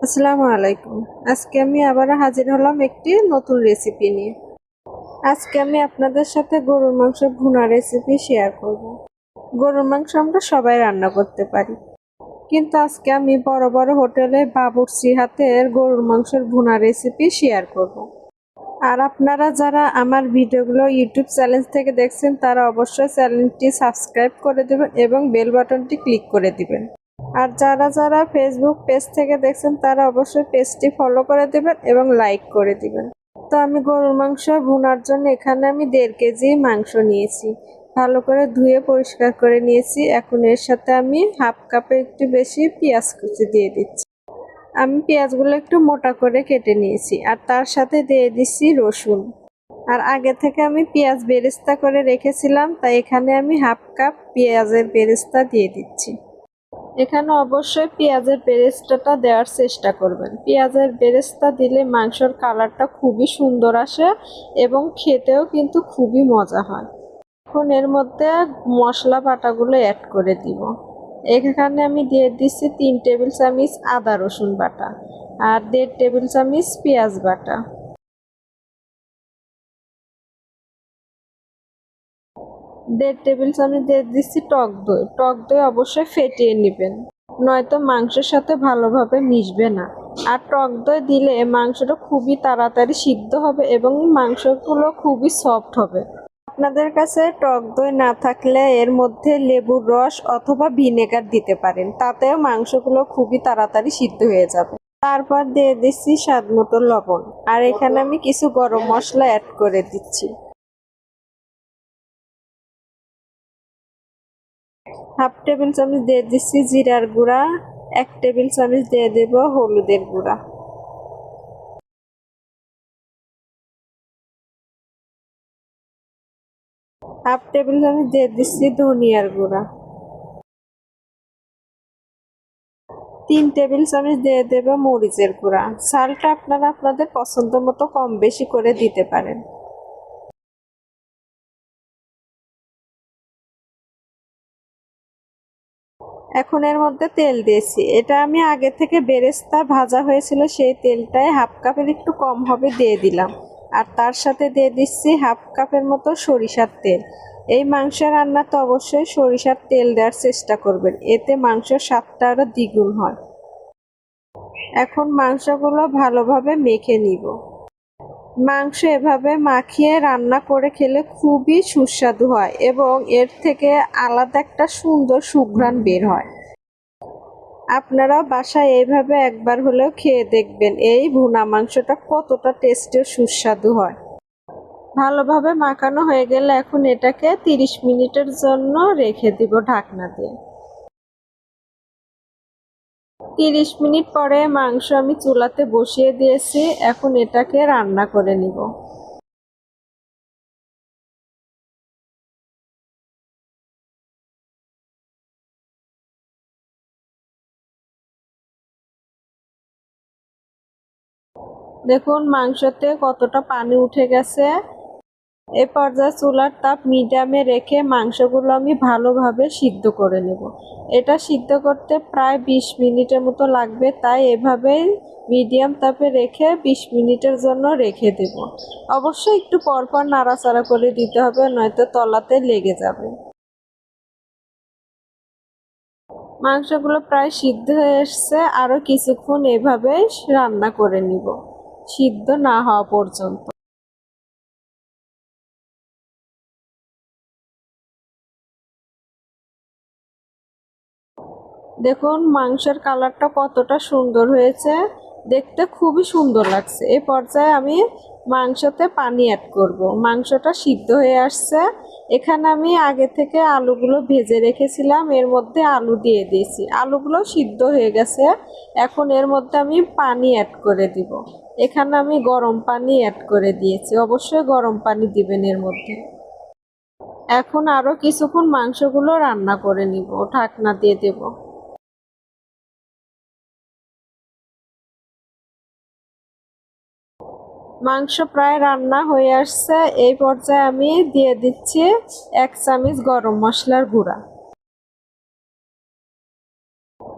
আসসালামু আলাইকুম। আজকে আমি আবার হাজির হলাম একটি নতুন রেসিপি নিয়ে। আজকে আমি আপনাদের সাথে গরুর মাংস ভুনা রেসিপি শেয়ার করব। গরুর মাংস আমরা সবাই রান্না করতে পারি, কিন্তু আজকে আমি বড় বড় হোটেলে বাবুর্চি হাতের গরুর মাংসের ভুনা রেসিপি শেয়ার করব। আর আপনারা যারা আমার ভিডিওগুলো ইউটিউব চ্যানেল থেকে দেখছেন তারা অবশ্যই চ্যানেলটি সাবস্ক্রাইব করে দেবেন এবং বেল বাটনটি ক্লিক করে দিবেন। আর যারা যারা ফেসবুক পেজ থেকে দেখছেন তারা অবশ্যই পেজটি ফলো করে দেবেন এবং লাইক করে দিবেন। তো আমি গরুর মাংস ভুনার জন্য এখানে আমি 1.5 কেজি মাংস নিয়েছি, ভালো করে ধুয়ে পরিষ্কার করে নিয়েছি। এখন এর সাথে আমি হাফ কাপের একটু বেশি পেঁয়াজ কুচি দিয়ে দিচ্ছি। আমি পেঁয়াজগুলো একটু মোটা করে কেটে নিয়েছি, আর তার সাথে দিয়ে দিচ্ছি রসুন। আর আগে থেকে আমি পেঁয়াজ বেরেস্তা করে রেখেছিলাম, তাই এখানে আমি হাফ কাপ পেঁয়াজের বেরেস্তা দিয়ে দিচ্ছি। এখানে অবশ্যই পেঁয়াজের বেরেস্তাটা দেওয়ার চেষ্টা করবেন। পেঁয়াজের বেরেস্তা দিলে মাংসের কালারটা খুবই সুন্দর আসে এবং খেতেও কিন্তু খুবই মজা হয়। এখন এর মধ্যে মশলা বাটাগুলো অ্যাড করে দিব। এখানে আমি দিয়ে দিচ্ছি 3 টেবিল চামচ আদা রসুন বাটা আর 1.5 টেবিল চামচ পেঁয়াজ বাটা। 1.5 টেবিল চামচ দিয়ে দিচ্ছি টক দই। টক দই অবশ্যই ফেটিয়ে নেবেন, নয়তো মাংসের সাথে ভালোভাবে মিশবে না। আর টক দই দিলে মাংসটা খুবই তাড়াতাড়ি সিদ্ধ হবে এবং মাংসগুলো খুবই সফট হবে। আপনাদের কাছে টক দই না থাকলে এর মধ্যে লেবুর রস অথবা ভিনেগার দিতে পারেন, তাতেও মাংসগুলো খুবই তাড়াতাড়ি সিদ্ধ হয়ে যাবে। তারপর দিয়ে দিচ্ছি স্বাদ মতো লবণ, আর এখানে আমি কিছু গরম মশলা অ্যাড করে দিচ্ছি। হাফ টেবিল চামচ দিয়ে দিচ্ছি জিরার গুঁড়া, 1 টেবিল চামচ দিয়ে দেব হলুদের গুঁড়া, হাফ টেবিল চামচ দিয়ে দিচ্ছি ধনিয়ার গুঁড়া, 3 টেবিল চামচ দিয়ে দেব মরিচের গুঁড়া। ঝালটা আপনারা আপনাদের পছন্দ মতো কম বেশি করে দিতে পারেন। এখন এর মধ্যে তেল দিয়েছি, এটা আমি আগে থেকে বেরেস্তা ভাজা হয়েছিল সেই তেলটায় হাফ কাপের একটু কম হবে দিয়ে দিলাম। আর তার সাথে দিয়ে দিচ্ছি হাফ কাপের মতো সরিষার তেল। এই মাংস রান্নাতে অবশ্যই সরিষার তেল দেওয়ার চেষ্টা করবেন, এতে মাংসের স্বাদটা আরো দ্বিগুণ হয়। এখন মাংসগুলো ভালোভাবে মেখে নিব। মাংস এভাবে মাখিয়ে রান্না করে খেলে খুবই সুস্বাদু হয় এবং এর থেকে আলাদা একটা সুন্দর সুঘ্রাণ বের হয়। আপনারাও বাসায় এইভাবে একবার হলেও খেয়ে দেখবেন এই ভুনা মাংসটা কতটা টেস্টি ও সুস্বাদু হয়। ভালোভাবে মাখানো হয়ে গেলে এখন এটাকে 30 মিনিটের জন্য রেখে দিব ঢাকনা দিয়ে। 30 মিনিট পরে মাংস আমি চুলাতে বসিয়ে দিয়েছি, এখন এটাকে রান্না করে নিব। দেখুন মাংসতে কতটা পানি উঠে গেছে। এ পর্যায়ে চুলার তাপ মিডিয়ামে রেখে মাংসগুলো আমি ভালোভাবে সিদ্ধ করে নেব। এটা সিদ্ধ করতে প্রায় 20 মিনিটের মতো লাগবে, তাই এভাবেই মিডিয়াম তাপে রেখে 20 মিনিটের জন্য রেখে দেব। অবশ্যই একটু পরপর নাড়াচাড়া করে দিতে হবে, নয়তো তলাতে লেগে যাবে। মাংসগুলো প্রায় সিদ্ধ হয়ে এসছে, আরও কিছুক্ষণ এভাবে রান্না করে নিব সিদ্ধ না হওয়া পর্যন্ত। দেখুন মাংসের কালারটা কতটা সুন্দর হয়েছে, দেখতে খুবই সুন্দর লাগছে। এই পর্যায়ে আমি মাংসতে পানি অ্যাড করব। মাংসটা সিদ্ধ হয়ে আসছে, এখানে আমি আগে থেকে আলুগুলো ভেজে রেখেছিলাম, এর মধ্যে আলু দিয়ে দিয়েছি। আলুগুলো সিদ্ধ হয়ে গেছে, এখন এর মধ্যে আমি পানি অ্যাড করে দিব। এখানে আমি গরম পানি অ্যাড করে দিয়েছি, অবশ্যই গরম পানি দিবেন এর মধ্যে। এখন আরও কিছুক্ষণ মাংসগুলো রান্না করে নিব, ঢাকনা দিয়ে দেব। মাংস প্রায় রান্না হয়ে আসছে, এই পর্যায়ে আমি দিয়ে দিচ্ছি 1 চামচ গরম মশলার গুঁড়া।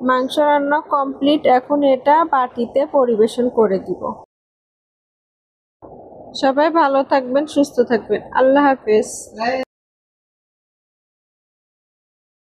মাংস রান্না কমপ্লিট, এখন এটা বাটিতে পরিবেশন করে দিব। সবাই ভালো থাকবেন, সুস্থ থাকবেন। আল্লাহ হাফেজ।